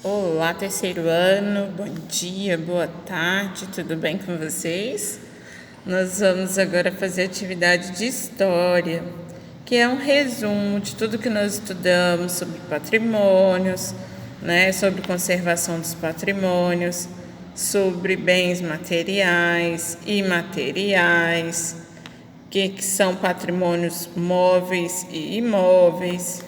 Olá, terceiro ano, bom dia, boa tarde, tudo bem com vocês? Nós vamos agora fazer atividade de história, que é um resumo de tudo que nós estudamos sobre patrimônios, sobre conservação dos patrimônios, sobre bens materiais e imateriais, que são patrimônios móveis e imóveis.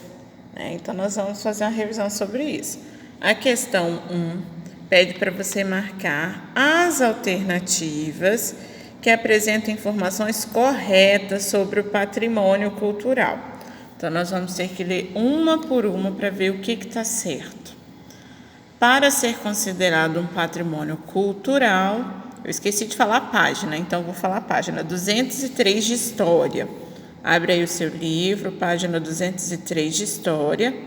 Então, nós vamos fazer uma revisão sobre isso. A questão 1 pede para você marcar as alternativas que apresentam informações corretas sobre o patrimônio cultural. Então, nós vamos ter que ler uma por uma para ver o que está certo. Para ser considerado um patrimônio cultural, eu esqueci de falar a página, então vou falar a página 203 de História. Abre aí o seu livro, página 203 de História,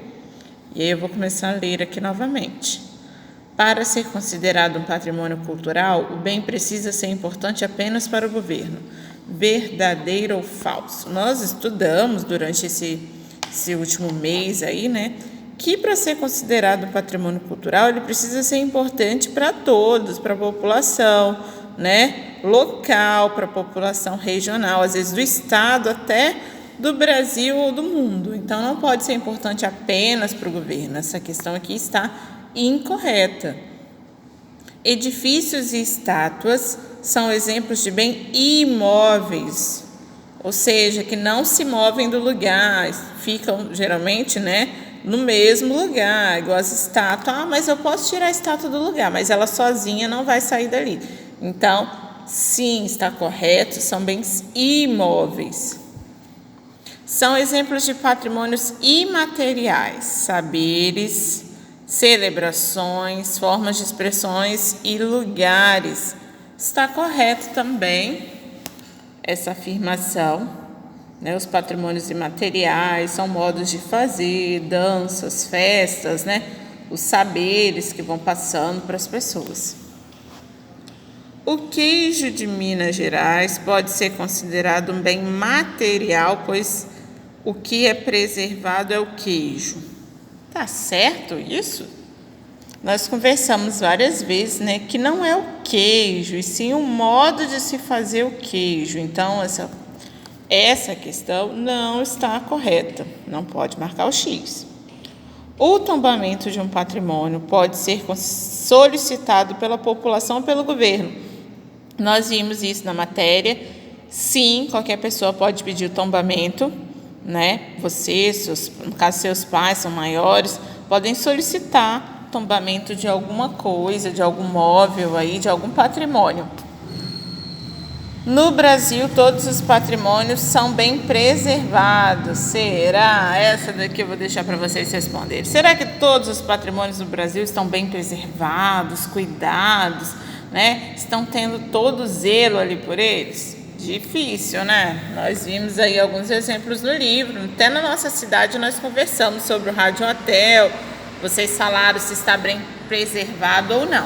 e aí eu vou começar a ler aqui novamente. Para ser considerado um patrimônio cultural, o bem precisa ser importante apenas para o governo. Verdadeiro ou falso? Nós estudamos durante esse último mês aí, que para ser considerado um patrimônio cultural, ele precisa ser importante para todos, para a população, local, para a população regional, às vezes do estado até do Brasil ou do mundo. Então, não pode ser importante apenas para o governo. Essa questão aqui está incorreta. Edifícios e estátuas são exemplos de bem imóveis, ou seja, que não se movem do lugar, ficam geralmente, no mesmo lugar, igual as estátuas. Mas eu posso tirar a estátua do lugar, mas ela sozinha não vai sair dali. Então, sim, está correto, são bens imóveis. São exemplos de patrimônios imateriais, saberes, celebrações, formas de expressões e lugares. Está correto também essa afirmação. Os patrimônios imateriais são modos de fazer, danças, festas, os saberes que vão passando para as pessoas. O queijo de Minas Gerais pode ser considerado um bem material, pois o que é preservado é o queijo. Tá certo isso? Nós conversamos várias vezes, que não é o queijo, e sim o modo de se fazer o queijo. Então, essa questão não está correta, não pode marcar o X. O tombamento de um patrimônio pode ser solicitado pela população ou pelo governo. Nós vimos isso na matéria. Sim, qualquer pessoa pode pedir o tombamento, Você, no caso seus pais são maiores, podem solicitar tombamento de alguma coisa, de algum móvel aí, de algum patrimônio. No Brasil, todos os patrimônios são bem preservados. Será? Essa daqui eu vou deixar para vocês responderem. Será que todos os patrimônios do Brasil estão bem preservados, cuidados, Estão tendo todo o zelo ali por eles? Difícil, Nós vimos aí alguns exemplos no livro. Até na nossa cidade nós conversamos sobre o Rádio Hotel. Vocês falaram se está bem preservado ou não.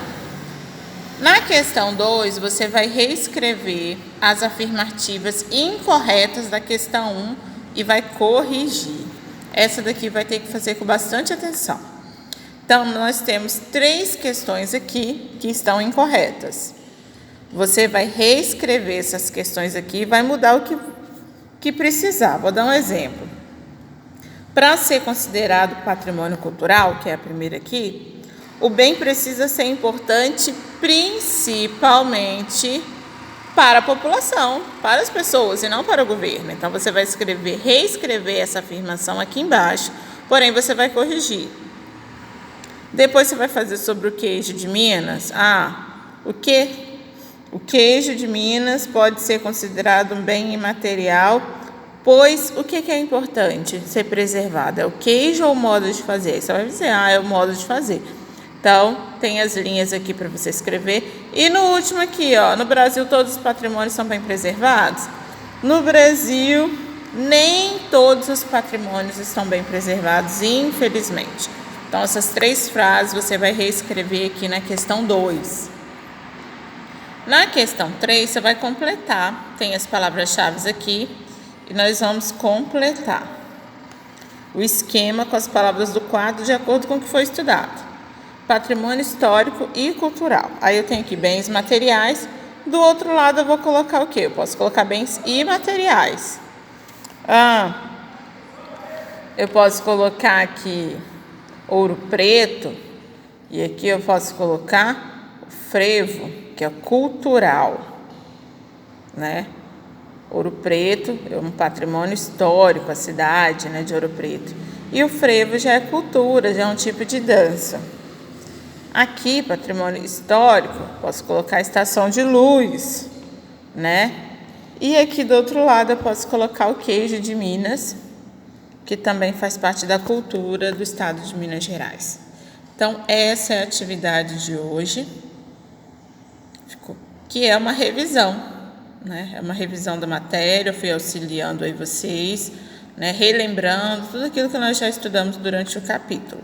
Na questão 2, você vai reescrever as afirmativas incorretas da questão 1 e vai corrigir. Essa daqui vai ter que fazer com bastante atenção. Então, nós temos 3 questões aqui que estão incorretas. Você vai reescrever essas questões aqui e vai mudar o que precisar. Vou dar um exemplo. Para ser considerado patrimônio cultural, que é a primeira aqui, o bem precisa ser importante principalmente para a população, para as pessoas e não para o governo. Então, você vai reescrever essa afirmação aqui embaixo, porém você vai corrigir. Depois você vai fazer sobre o queijo de Minas. O queijo de Minas pode ser considerado um bem imaterial, pois o que é importante ser preservado? É o queijo ou o modo de fazer? Você vai dizer, é o modo de fazer. Então, tem as linhas aqui para você escrever. E no último aqui, no Brasil todos os patrimônios são bem preservados? No Brasil, nem todos os patrimônios estão bem preservados, infelizmente. Então, essas 3 frases você vai reescrever aqui na questão 2. Na questão 3, você vai completar. Tem as palavras-chave aqui e nós vamos completar o esquema com as palavras do quadro de acordo com o que foi estudado. patrimônio histórico e cultural. Aí eu tenho aqui bens materiais. Do outro lado eu vou colocar o quê? Eu posso colocar bens imateriais. Eu posso colocar aqui Ouro Preto. E aqui eu posso colocar o frevo, que é cultural, né? Ouro Preto é um patrimônio histórico, a cidade, né, de Ouro Preto. E o frevo já é cultura, já é um tipo de dança. Aqui, patrimônio histórico, posso colocar a estação de luz, né? E aqui do outro lado eu posso colocar o queijo de Minas, que também faz parte da cultura do estado de Minas Gerais. Então, essa é a atividade de hoje, que é uma revisão, né? É uma revisão da matéria, eu fui auxiliando aí vocês, né? Relembrando tudo aquilo que nós já estudamos durante o capítulo.